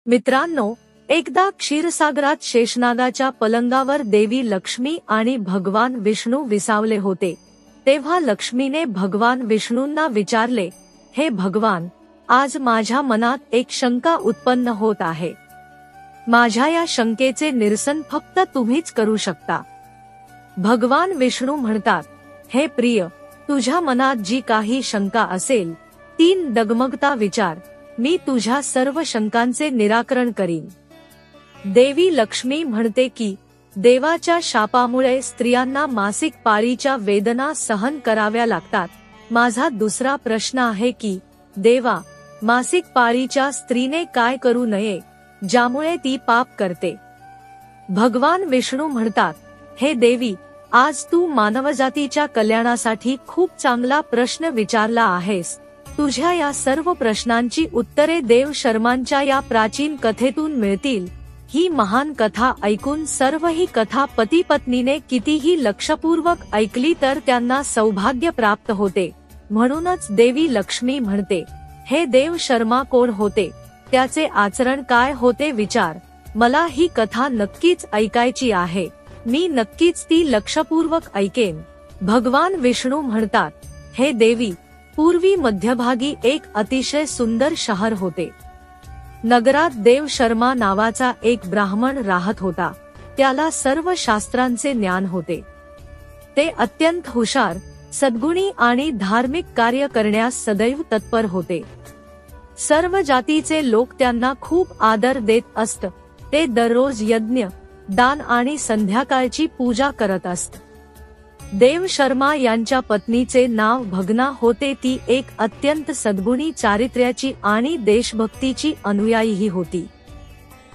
मित्रांनो, एकदा क्षीरसागरात शेषनागाच्या पलंगावर देवी लक्ष्मी आणि भगवान विष्णू विसावले होते। तेव्हा लक्ष्मीने भगवान विष्णूंना विचारले, हे भगवान, आज माझ्या मनात एक शंका उत्पन्न होत आहे। माझ्या या शंकेचे निरसन फक्त तुम्हीच करू शकता। भगवान विष्णू म्हणतात, हे प्रिय, तुझ्या मनात जी काही शंका असेल ती डगमगता विचार, मी तुझ्या सर्व शंकांचे निराकरण करीन। देवी लक्ष्मी म्हणते की देवाच्या शापामुळे स्त्रियांना मासिक पाळीच्या वेदना सहन कराव्या लागतात। माझा दुसरा प्रश्न आहे की देवा, मासिक पाळीच्या स्त्रीने काय करू नये ज्यामुळे ती पाप करते? भगवान विष्णू म्हणतात, हे देवी, आज तू मानवजातीच्या कल्याणासाठी खूप चांगला प्रश्न विचारला आहेस। तुझ्या या सर्व प्रश्नांची उत्तरे देव शर्मांच्या या प्राचीन कथेतून मिळतील। ही महान कथा ऐकून सर्व ही कथा पती पत्नीने कितीही लक्षपूर्वक ऐकली तर त्यांना सौभाग्य प्राप्त होते। म्हणूनच देवी लक्ष्मी म्हणते, हे देव शर्मा कोण होते, त्याचे आचरण काय होते विचार, मला ही कथा नक्कीच ऐकायची आहे। मी नक्कीच ती लक्षपूर्वक ऐकेन। भगवान विष्णू म्हणतात, हे देवी, पूर्वी मध्यभागी एक अतिशय सुंदर शहर होते। नगरात देव शर्मा नावाचा एक ब्राह्मण राहत होता। त्याला सर्व शास्त्रांचे ज्ञान होते। ते अत्यंत हुशार, सद्गुणी आणि धार्मिक कार्य करण्यास सदैव तत्पर होते। सर्व जातीचे लोक त्यांना खूप आदर देत असत। ते दररोज यज्ञ, दान आणि संध्याकाळची पूजा करत असत। देव शर्मा यांच्या पत्नीचे नाव भगना होते। ती एक अत्यंत सद्गुणी चारित्र्याची आणि देशभक्तीची अनुयायी होती।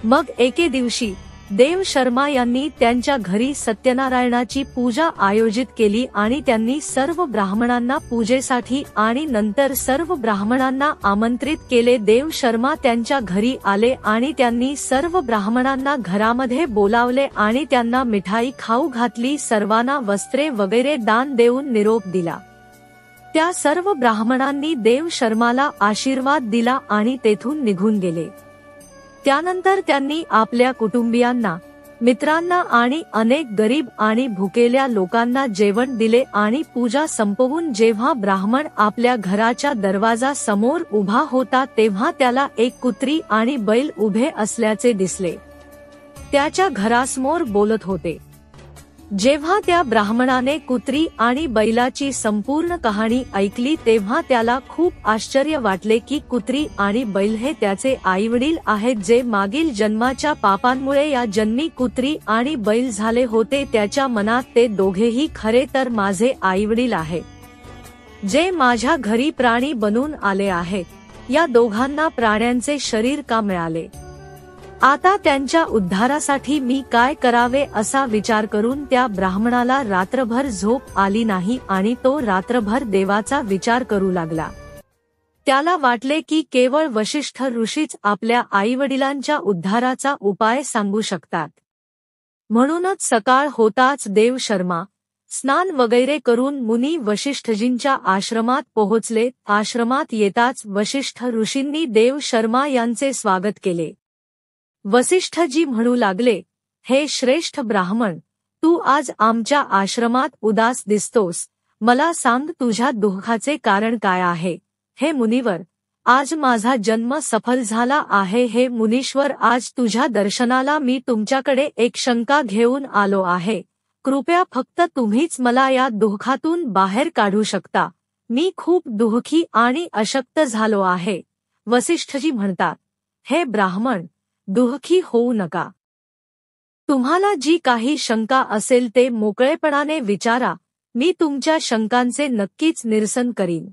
मग एके दिवशी देव शर्मा यांनी त्यांच्या घरी सत्यनारायणाची पूजा आयोजित केली आणि त्यांनी सर्व ब्राह्मणांना पूजेसाठी आणि नंतर सर्व ब्राह्मणांना आमंत्रित केले। देव शर्मा त्यांच्या घरी आले आणि त्यांनी सर्व ब्राह्मणांना घरामध्ये बोलावले आणि त्यांना मिठाई खाऊ घातली, सर्वांना वस्त्रे वगैरे दान देऊन निरोप दिला। त्या सर्व ब्राह्मणांनी देव शर्माला आशीर्वाद दिला आणि तेथून निघून गेले। त्यानंतर त्यांनी आपल्या कुटुंबियांना, मित्रांना आणि अनेक गरीब आणि भुकेल्या लोकांना जेवण दिले आणि पूजा संपवून जेव्हा ब्राह्मण आपल्या घराच्या दरवाजा समोर उभा होता तेव्हा त्याला एक कुत्री आणि बैल उभे असल्याचे दिसले। त्याच्या घरासमोर बोलत होते। जेव्हा त्या ब्राह्मणाने कुत्री आणि बैलाची संपूर्ण कहाणी ऐकली तेव्हा त्याला खूप आश्चर्य वाटले की कुत्री आणि बैल हे त्याचे आईवडील आहेत, जे मागील जन्माच्या पापांमुळे या जन्मी कुत्री आणि बैल झाले होते। त्याच्या मनात ते दोघेही खरे तर माझे आईवडील आहेत, जे माझ्या घरी प्राणी बनून आले आहेत। या दोघांना प्राण्यांचे शरीर का मिळाले? आता त्यांच्या उद्धारासाठी मी काय करावे असा विचार करून त्या ब्राह्मणाला रात्रभर झोप आली नाही आणि तो रात्रभर देवाचा विचार करू लागला। त्याला वाटले की केवळ वशिष्ठ ऋषीच आपल्या आईवडिलांच्या उद्धाराचा उपाय सांगू शकतात। म्हणूनच सकाळ होताच देव शर्मा स्नान वगैरे करून मुनी वशिष्ठजींच्या आश्रमात पोहोचले। आश्रमात येताच वशिष्ठ ऋषींनी देव शर्मा यांचे स्वागत केले। वसिष्ठजी म्हणू लागले, हे श्रेष्ठ ब्राह्मण, तू आज आमच्या आश्रमात उदास दिसतोस। मला सांग, तुझ्या दुःखाचे कारण काय आहे? हे मुनिवर, आज माझा जन्म सफल झाला आहे। हे मुनीश्वर, आज तुझ्या दर्शनाला मी तुमच्याकडे एक शंका घेऊन आलो आहे। कृपया फक्त तुम्हीच मला या दुःखातून बाहेर काढू शकता। मी खूप दुःखी आणि अशक्त झालो आहे। वसिष्ठजी म्हणतात, हे ब्राह्मण, दुःखी होऊ नका। तुम्हाला जी काही शंका असेल ते मोकळेपणाने विचारा, मी तुमच्या शंकांचे नक्कीच निरसन करीन।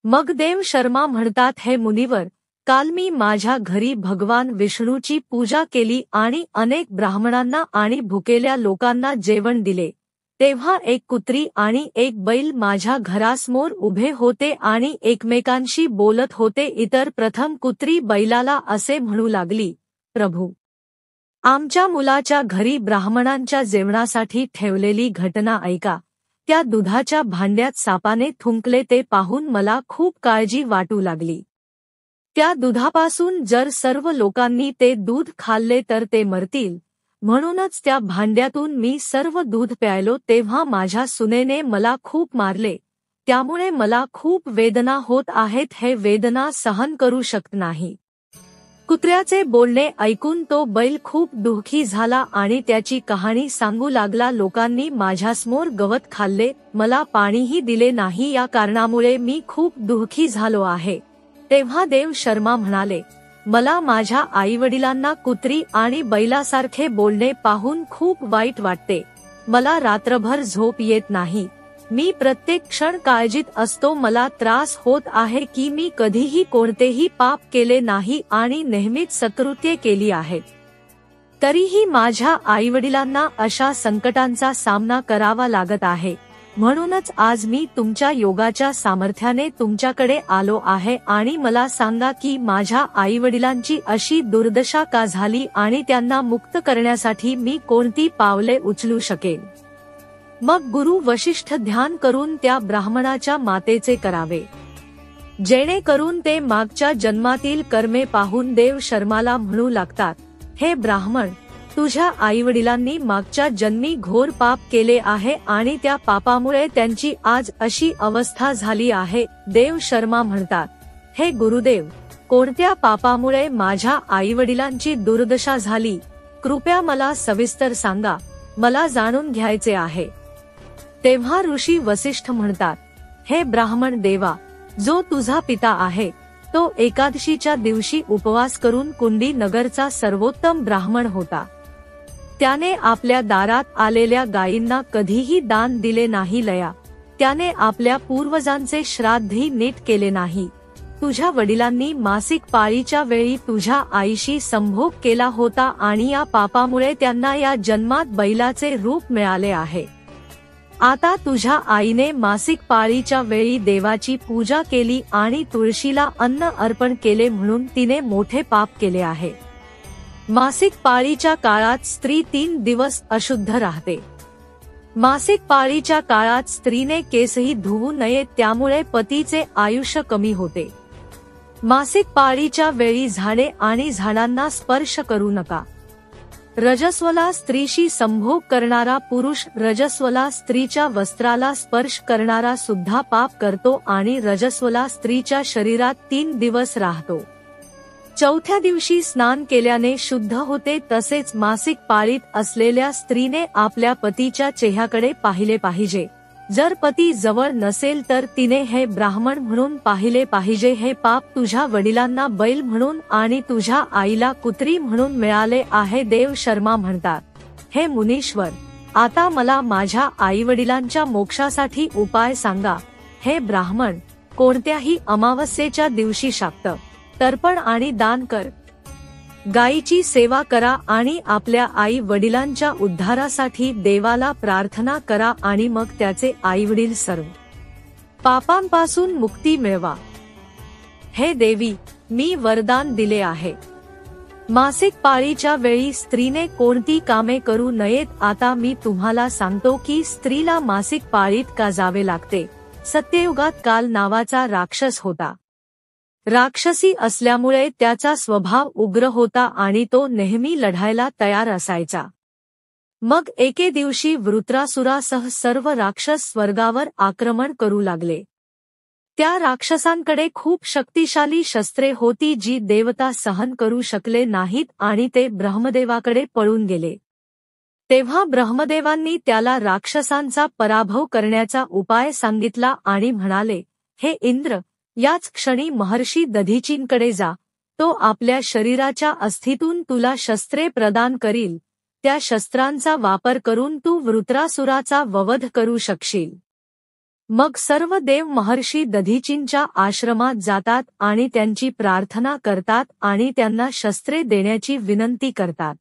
मग देव शर्मा म्हणतात, हे मुनिवर, काल मी माझ्या घरी भगवान विष्णूची पूजा केली आणि अनेक ब्राह्मणांना आणि भुकेल्या लोकांना जेवण दिले। तेव्हा एक कुत्री आणि एक बैल माझ्या घरासमोर उभे होते आणि एकमेकांशी बोलत होते। इतर प्रथम कुत्री बैलाला असे म्हणू लागली, प्रभू, आमच्या मुलाच्या घरी ब्राह्मणांच्या जेवणासाठी ठेवलेली घटना ऐका। त्या दुधाच्या भांड्यात सापाने थुंकले ते पाहून मला खूप काळजी वाटू लागली। त्या दुधापासून जर सर्व लोकांनी ते दूध खाल्ले तर ते मरतील, म्हणूनच त्या भांड्यातून मी सर्व दूध प्यायलो तेव्हा माझ्या सुनेने मला खूप मारले, त्यामुळे मला खूप वेदना होत आहेत, हे वेदना सहन करू शकत नाही. कुत्र्याचे बोलणे ऐकून तो बैल खूप दुःखी झाला आणि त्याची कहाणी सांगू लागला. लोकांनी माझ्यासमोर गवत खाल्ले, मला पाणीही दिले नाही, या कारणामुळे मी खूप दुःखी झालो आहे. तेव्हा देव शर्मा म्हणाले, मला माझ्या आईवडिलांना कुत्री आणि बैलासारखे बोलणे पाहून खूप वाईट वाटते. मला रात्रभर झोप येत नाही. मी प्रत्येक क्षण काळजीत असतो. मला त्रास होत आहे की मी कधीही कोणतेही पाप केले नाही आणि नेहमीच सत्कृत्ये केली आहेत. तरीही माझ्या आईवडिलांना अशा संकटांचा सामना करावा लागत आहे. म्हणूनच आज मी तुमच्या योगाच्या सामर्थ्याने तुमच्याकडे आलो आहे आणि मला सांगा की माझ्या आईवडिलांची अशी दुर्दशा का झाली आणि त्यांना मुक्त करण्यासाठी मी कोणती पावले उचलू शकेन. मग गुरु वशिष्ठ ध्यान करून त्या ब्राह्मणाच्या मातेचे करावे, जेणेकरून ते मागच्या जन्मातील कर्मे पाहून देव शर्माला म्हणू लागतात, हे ब्राह्मण, तुझ्या आईवडिलांनी मागच्या जन्मी घोर पाप केले आहे आणि त्या पापामुळे त्यांची आज अशी अवस्था झाली आहे. देव शर्मा म्हणतात, हे गुरुदेव, कोणत्या पापामुळे माझ्या आईवडिलांची दुर्दशा झाली, कृपया मला सविस्तर सांगा, मला जाणून घ्यायचे आहे. तेव्हा ऋषी वसिष्ठ म्हणतात, हे ब्राह्मण देवा, जो तुझा पिता आहे तो एकादशीच्या दिवशी उपवास करून कुंडी नगरचा सर्वोत्तम ब्राह्मण होता. त्याने आपल्या दारात आलेल्या गायींना कधीही दान दिले नाही. लया, त्याने आपल्या पूर्वजांचे श्राद्धही नीट केले नाही. तुझ्या वडिलांनी मासिक पाळीच्या वेळी तुझ्या आईशी संभोग केला होता आणि या पापामुळे त्यांना या जन्मात बैलाचे रूप मिळाले आहे. आता तुझ्या आईने मासिक पाळीच्या वेळी देवाची पूजा केली आणि तुळशीला अन्न अर्पण केले, म्हणून तिने मोठे पाप केले आहे. मासिक पाळीच्या काळात स्त्री 3 दिवस अशुद्ध राहते. मासिक पाळीच्या काळात स्त्रीने केसही धुवू नये, त्यामुळे पतीचे आयुष्य कमी होते. मासिक पाळीच्या वेळी झाडे आणि झाडांना स्पर्श करू नका. रजस्वला स्त्रीशी संभोग करणारा पुरुष रजस्वला स्त्रीच्या वस्त्राला स्पर्श करणारा सुद्धा पाप करतो आणि रजस्वला स्त्रीच्या शरीरात 3 दिवस राहतो. चौथ्या दिवशी स्नान केल्याने शुद्ध होते. तसेच मासिक पाळीत असलेल्या स्त्रीने आपल्या पतीच्या चेहऱ्याकडे पाहिले पाहिजे. जर पती जवळ नसेल तर तिने हे ब्राह्मण म्हणून पाहिले पाहिजे. हे पाप तुझ्या वडिलांना बैल म्हणून आणि तुझ्या आईला कुत्री म्हणून मिळाले आहे. देव शर्मा म्हणतात, हे मुनीश्वर, आता मला माझ्या आईवडिलांच्या मोक्षासाठी उपाय सांगा. हे ब्राह्मण, कोणत्याही अमावस्येच्या दिवशी शाक्त, तर्पण आणि दान कर. गायीची सेवा करा आणि आपल्या आई वडिलांच्या उद्धारासाठी देवाला प्रार्थना करा आणि मग त्याचे आईवडील सर्व पापांपासून मुक्ती मिळवा. हे देवी, मी वरदान दिले आहे. मासिक पाळीच्या वेळी स्त्रीने कोणती कामे करू नयेत. आता मी तुम्हाला सांगतो की स्त्रीला मासिक पाळीत का जावे लागते. सत्ययुगात काल नावाचा राक्षस होता. राक्षसी असल्यामुळे त्याचा स्वभाव उग्र होता आणि तो नेहमी लढायला तयार असायचा. मग एके दिवशी वृत्रासुरासह सर्व राक्षस स्वर्गावर आक्रमण करू लागले. त्या राक्षसांकडे खूप शक्तिशाली शस्त्रे होती जी देवता सहन करू शकले नाहीत आणि ते ब्रह्मदेवाकडे पळून गेले. तेव्हा ब्रह्मदेवांनी त्याला राक्षसांचा पराभव करण्याचा उपाय सांगितला आणि म्हणाले, हे इंद्र, याच क्षणी महर्षी दधीचींकडे जा. तो आपल्या शरीराच्या अस्थीतून तुला शस्त्रे प्रदान करील. त्या शस्त्रांचा वापर करून तू वृत्रासुराचा वध करू शकशील. मग सर्व देव महर्षी दधीचींच्या आश्रमात जातात आणि त्यांची प्रार्थना करतात आणि त्यांना शस्त्रे देण्याची विनंती करतात.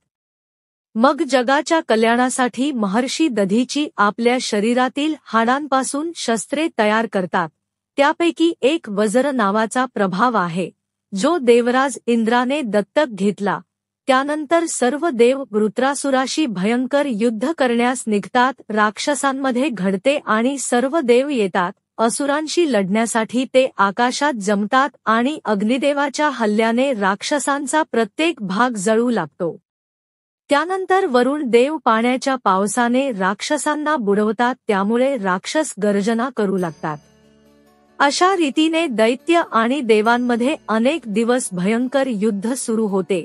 मग जगाच्या कल्याणासाठी महर्षी दधीची आपल्या शरीरातील हाडांपासून शस्त्रे तयार करतात. त्यापैकी एक वज्र नावाचा प्रभाव आहे, जो देवराज इंद्राने दत्तक घेतला. त्यानंतर सर्व देव वृत्रासुराशी भयंकर युद्ध करण्यास निघतात. राक्षसांमध्ये घडते आणि सर्व देव येतात. असुरांशी लढण्यासाठी ते आकाशात जमतात आणि अग्निदेवाच्या हल्ल्याने राक्षसांचा प्रत्येक भाग जळू लागतो. त्यानंतर वरुण देव पाण्याच्या पावसाने राक्षसांना बुडवतात, त्यामुळे राक्षस गर्जना करू लागतात. अशा रीतीने दैत्य आणि देवांमध्ये अनेक दिवस भयंकर युद्ध सुरू होते.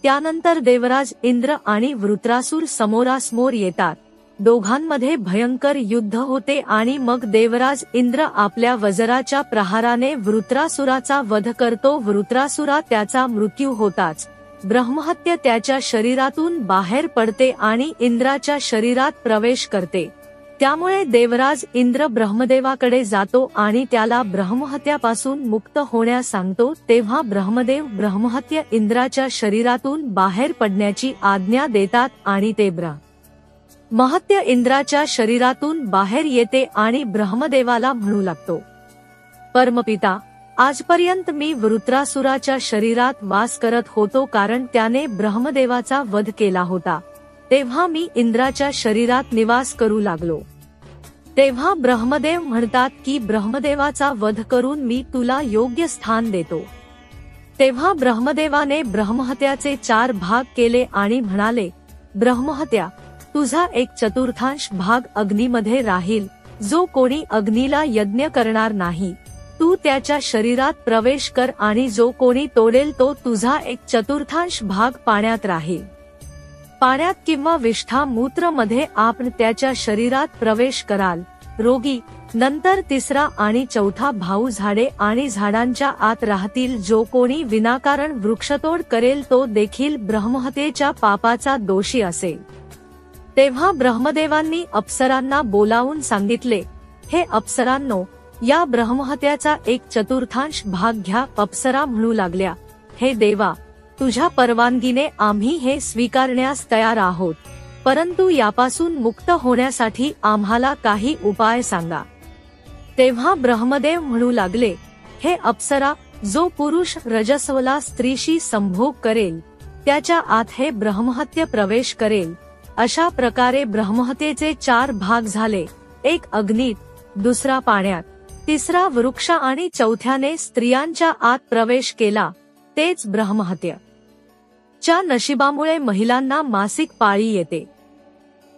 त्यानंतर देवराज इंद्र आणि वृत्रासुर समोरासमोर येतात. दोघांमध्ये भयंकर युद्ध होते आणि मग देवराज इंद्र आपल्या वज्राच्या प्रहाराने वृत्रासुराचा वध करतो. वृत्रासुरा त्याचा मृत्यू होताच ब्रह्महत्या त्याच्या शरीरातून बाहेर पडते आणि इंद्राच्या शरीरात प्रवेश करते. त्यामुळे देवराज इंद्र ब्रह्मदेवाकडे जातो आणि त्याला ब्रह्महत्यापासून मुक्त होण्यास सांगतो. तेव्हा ब्रह्मदेव ब्रह्महत्या इंद्राच्या शरीरातून बाहेर पडण्याची आज्ञा देतात आणि ते ब्रह्महत्या इंद्राच्या शरीरातून बाहेर येते आणि ब्रह्मदेवाला म्हणू लागतो, परमपिता, आजपर्यंत मी वृत्रासुराच्या शरीरात वास करत होतो, कारण त्याने ब्रह्मदेवाचा वध केला होता. तेव्हा मी इंद्राच्या शरीरात निवास करू लागलो. तेव्हा ब्रह्मदेव म्हणतात की ब्रह्मदेवाचा वध करून मी तुला योग्य स्थान देतो. तेव्हा ब्रह्मदेवाने ब्रह्महत्याचे 4 भाग केले आणि म्हणाले, ब्रह्महत्या, तुझा 1/4 भाग अग्नीमध्ये राहील. जो कोणी अग्नीला यज्ञ करणार नाही, तू त्याच्या शरीरात प्रवेश कर, आणि जो कोणी तोडेल तो तुझा 1/4 भाग पाण्यात राहील. पाण्यात किंवा विष्ठा मूत्र मध्ये आपण त्याच्या शरीरात प्रवेश कराल. रोगी, नंतर 3रा आणि 4था भाऊ झाडे आणि झाडांच्या आत राहतील. जो कोणी विनाकारण वृक्षतोड करेल तो देखील ब्रह्महत्येच्या पापाचा दोषी असेल. तेव्हा ब्रह्मदेवांनी अप्सरांना बोलावून सांगितले, हे अप्सरांनो, या ब्रह्महत्याचा 1/4 भाग घ्या. अप्सरा म्हणू लागल्या, हे देवा, तुझ्या परवानगीने आम्ही हे स्वीकारण्यास तयार आहोत, परंतु यापासून मुक्त होण्यासाठी आम्हाला काही उपाय सांगा. तेव्हा ब्रह्मदेव म्हणू लागले, हे अप्सरा, जो पुरुष रजस्वला स्त्रीशी संभोग करेल त्याच्या आत हे ब्रह्महत्या प्रवेश करेल. अशा प्रकारे ब्रह्महत्येचे 4 भाग झाले. 1 अग्नीत, 2रा पाण्यात, 3रा वृक्ष आणि 4थ्याने स्त्रियांच्या आत प्रवेश केला. तेच ब्रह्महत्या. च्या नशिबामुळे महिलांना मासिक पाळी येते.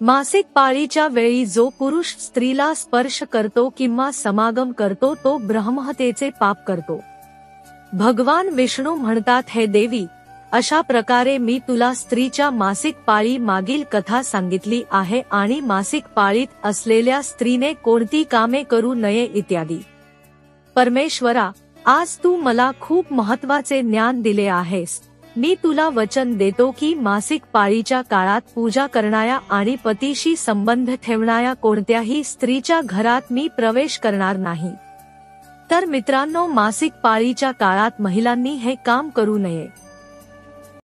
मासिक पाळीच्या वेळी जो पुरुष स्त्रीला स्पर्श करतो किंवा समागम करतो तो ब्रह्महत्येचे पाप करतो. भगवान विष्णू म्हणतात, हे देवी, अशा प्रकारे मी तुला स्त्रीच्या मासिक पाळी मागील कथा सांगितली आहे आणि मासिक पाळीत असलेल्या स्त्रीने कोणती कामे करू नये इत्यादी. परमेश्वरा, आज तू मला खूप महत्त्वाचे ज्ञान दिले आहेस. मी तुला वचन देतो की मासिक पाळीच्या काळात पूजा करणाऱ्या आणि पतीशी संबंध ठेवणाऱ्या कोणत्याही स्त्रीच्या घरात मी प्रवेश करणार नाही. तर मित्रांनो, मासिक पाळीच्या काळात महिलांनी हे काम करू नये.